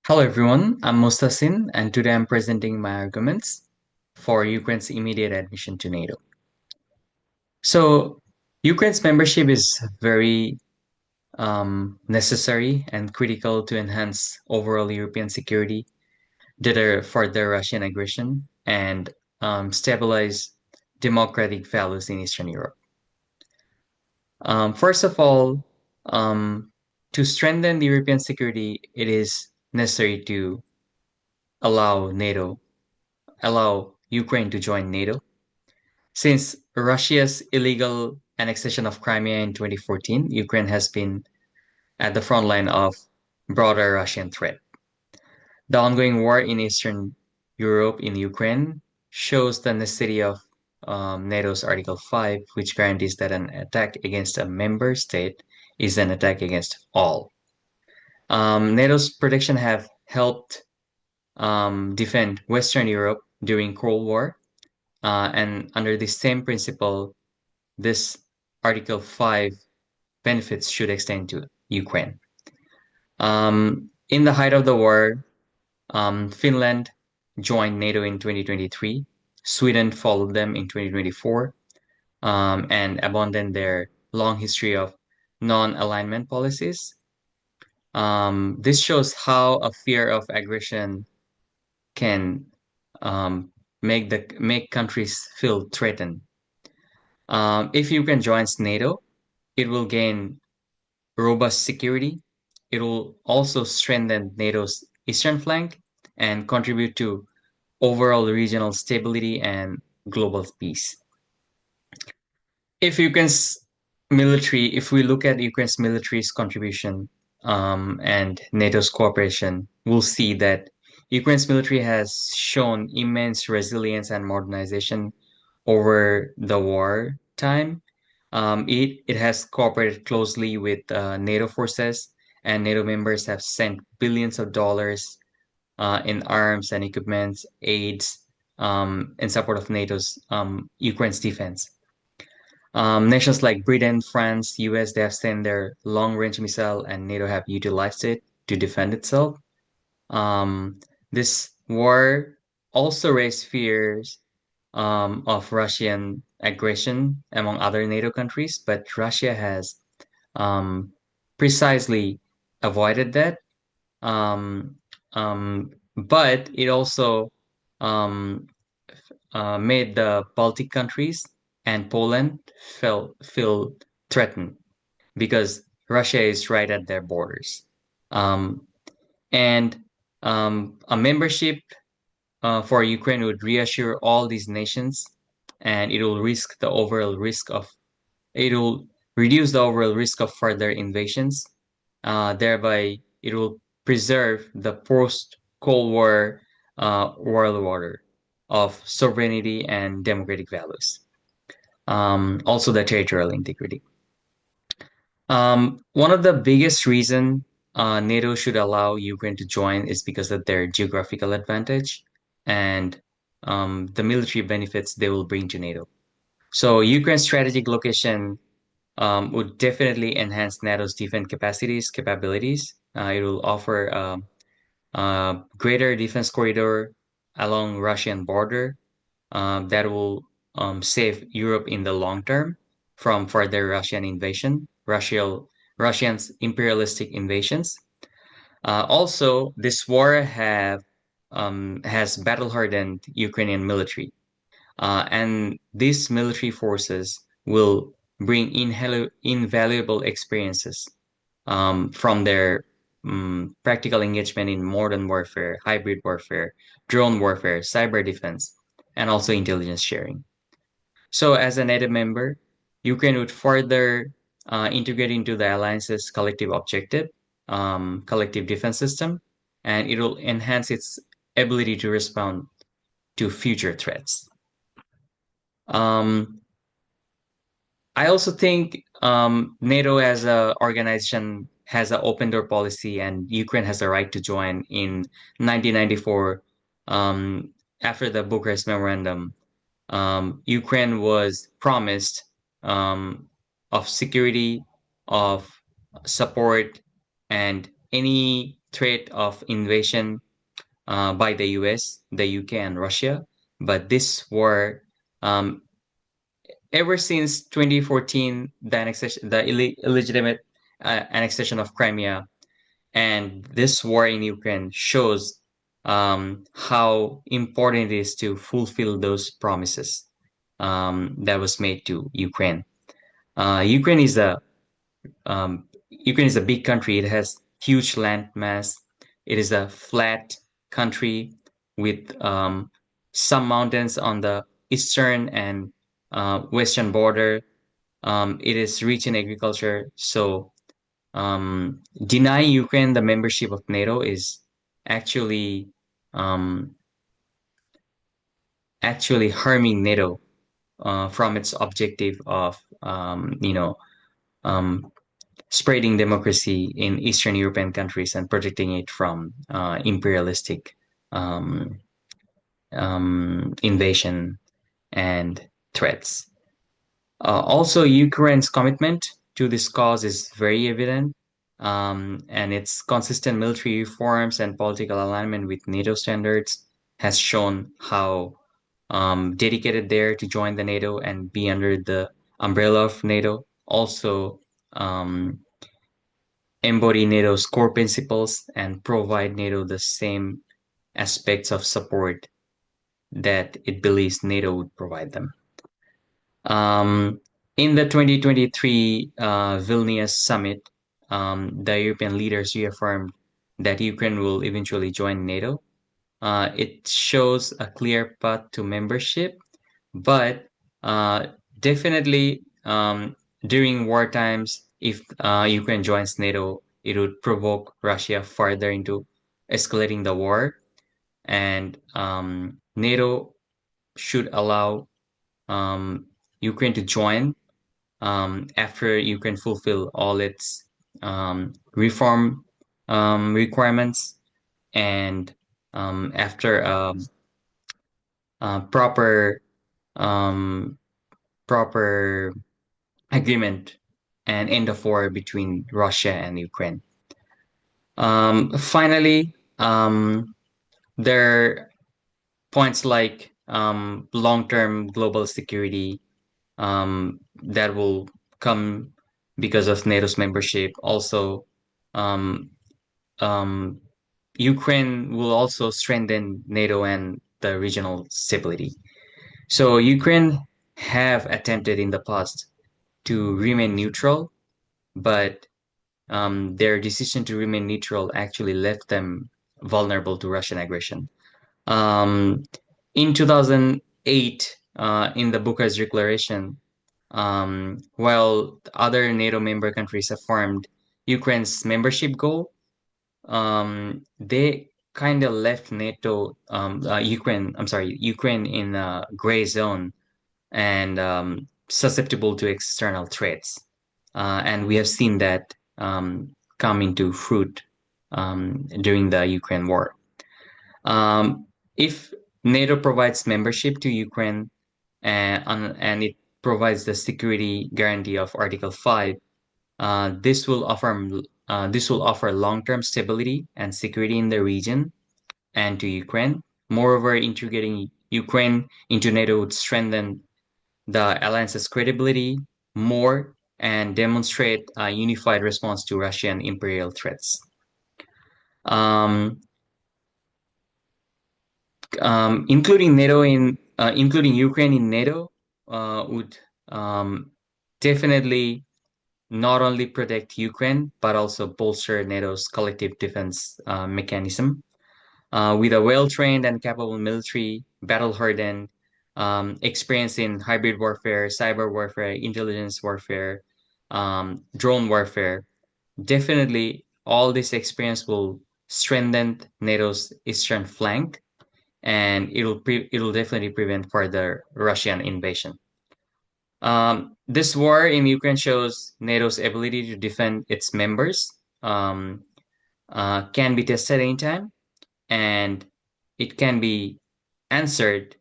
Hello everyone, I'm Mustahsin and today I'm presenting my arguments for Ukraine's immediate admission to NATO. So, Ukraine's membership is very necessary and critical to enhance overall European security, deter further Russian aggression, and stabilize democratic values in Eastern Europe. First of all, um, to strengthen the European security, it is necessary to allow NATO allow Ukraine to join NATO. Since Russia's illegal annexation of Crimea in 2014, Ukraine has been at the front line of broader Russian threat. The ongoing war in Eastern Europe in Ukraine shows the necessity of NATO's Article 5, which guarantees that an attack against a member state is an attack against all. NATO's protection have helped defend Western Europe during Cold War. And under the same principle, this Article 5 benefits should extend to Ukraine. In the height of the war, Finland joined NATO in 2023. Sweden followed them in 2024 and abandoned their long history of non-alignment policies. This shows how a fear of aggression can make countries feel threatened. If Ukraine joins NATO, it will gain robust security. It will also strengthen NATO's eastern flank and contribute to overall regional stability and global peace. If we look at Ukraine's military's contribution and NATO's cooperation, we'll see that Ukraine's military has shown immense resilience and modernization over the war time. It has cooperated closely with NATO forces, and NATO members have sent billions of dollars in arms and equipment, aids, in support of NATO's Ukraine's defense. Nations like Britain, France, US, they have sent their long-range missile, and NATO have utilized it to defend itself. This war also raised fears of Russian aggression among other NATO countries, but Russia has precisely avoided that. But it also um, made the Baltic countries and Poland feel threatened because Russia is right at their borders. Um, and a membership for Ukraine would reassure all these nations, and it will reduce the overall risk of further invasions. Thereby, it will preserve the post-Cold War world order of sovereignty and democratic values. Also, the territorial integrity. One of the biggest reason NATO should allow Ukraine to join is because of their geographical advantage and the military benefits they will bring to NATO. So Ukraine's strategic location would definitely enhance NATO's defense capabilities. It will offer a greater defense corridor along Russian border that will save Europe in the long term from further Russian's imperialistic invasions. Also, this war has battle-hardened Ukrainian military, and these military forces will bring invaluable experiences from their practical engagement in modern warfare, hybrid warfare, drone warfare, cyber defense, and also intelligence sharing. So, as a NATO member, Ukraine would further integrate into the alliance's collective objective, collective defense system, and it will enhance its ability to respond to future threats. I also think NATO as an organization has an open door policy, and Ukraine has the right to join in 1994 after the Bucharest Memorandum. Ukraine was promised of security, of support, and any threat of invasion by the US, the UK, and Russia. But this war, um, ever since 2014, the annexation, the illegitimate annexation of Crimea, and this war in Ukraine shows how important it is to fulfill those promises that was made to Ukraine. Ukraine is a Ukraine is a big country. It has huge land mass. It is a flat country with some mountains on the eastern and western border. It is rich in agriculture. So denying Ukraine the membership of NATO is actually um, actually harming NATO from its objective of um, spreading democracy in Eastern European countries and protecting it from imperialistic um, invasion and threats. Also, Ukraine's commitment to this cause is very evident, and its consistent military reforms and political alignment with NATO standards has shown how dedicated they are to join the NATO and be under the umbrella of NATO. Also, um, embody NATO's core principles and provide NATO the same aspects of support that it believes NATO would provide them. In the 2023 Vilnius summit, the European leaders reaffirmed that Ukraine will eventually join NATO. It shows a clear path to membership, but definitely during war times, if Ukraine joins NATO, it would provoke Russia further into escalating the war, and NATO should allow um, Ukraine to join after Ukraine fulfill all its reform requirements and after proper um, proper agreement and end of war between Russia and Ukraine. Finally, there are points like long-term global security that will come because of NATO's membership. Also, um, um, Ukraine will also strengthen NATO and the regional stability. So Ukraine have attempted in the past to remain neutral, but their decision to remain neutral actually left them vulnerable to Russian aggression. Um, in 2008, in the Bucharest Declaration, while other NATO member countries affirmed Ukraine's membership goal, they kind of left Ukraine in a gray zone and susceptible to external threats. And we have seen that come into fruit during the Ukraine war. If NATO provides membership to Ukraine and it provides the security guarantee of Article 5, this will offer long-term stability and security in the region and to Ukraine. Moreover, integrating Ukraine into NATO would strengthen the alliance's credibility more and demonstrate a unified response to Russian imperial threats. Um, including Ukraine in NATO would definitely not only protect Ukraine but also bolster NATO's collective defense mechanism. With a well-trained and capable military, battle-hardened, experience in hybrid warfare, cyber warfare, intelligence warfare, drone warfare, definitely all this experience will strengthen NATO's eastern flank, and it'll definitely prevent further Russian invasion. This war in Ukraine shows NATO's ability to defend its members can be tested anytime, and it can be answered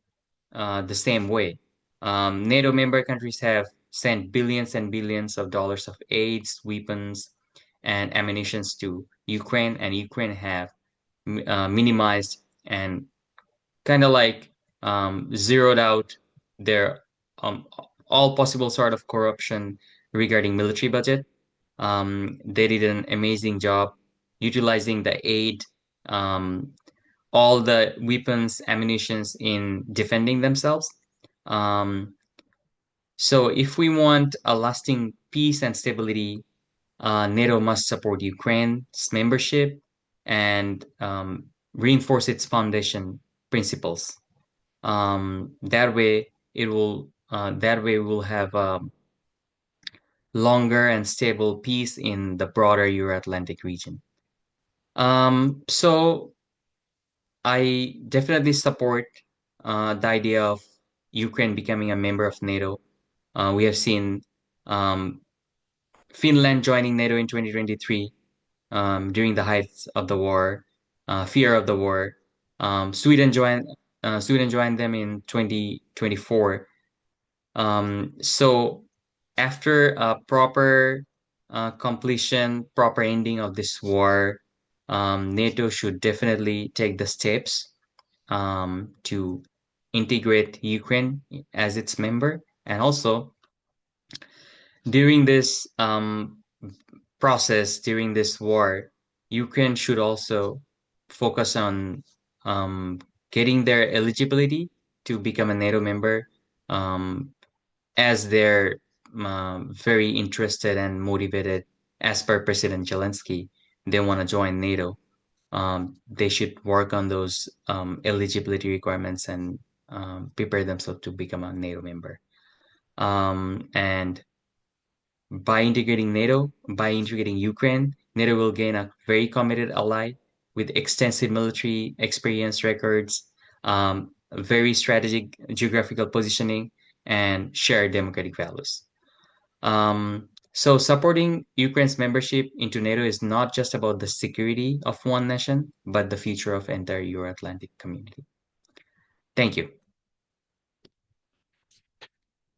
the same way. NATO member countries have sent billions and billions of dollars of aids, weapons, and ammunitions to Ukraine, and Ukraine have minimized and kind of like zeroed out their um, all possible sort of corruption regarding military budget. They did an amazing job utilizing the aid, um, all the weapons, ammunitions in defending themselves. Um, so if we want a lasting peace and stability, NATO must support Ukraine's membership and reinforce its foundation principles. That way we'll have a longer and stable peace in the broader Euro-Atlantic region. So I definitely support the idea of Ukraine becoming a member of NATO. We have seen um, Finland joining NATO in 2023 during the height of the war, fear of the war. Sweden joined them in 2024. So after a proper completion, proper ending of this war, NATO should definitely take the steps to integrate Ukraine as its member. And also, during this process, during this war, Ukraine should also focus on getting their eligibility to become a NATO member, um, as they're very interested and motivated, as per President Zelensky. They want to join NATO. They should work on those eligibility requirements and prepare themselves to become a NATO member. And by integrating Ukraine, NATO will gain a very committed ally with extensive military experience records, very strategic geographical positioning, and shared democratic values. So supporting Ukraine's membership into NATO is not just about the security of one nation, but the future of entire Euro-Atlantic community. Thank you.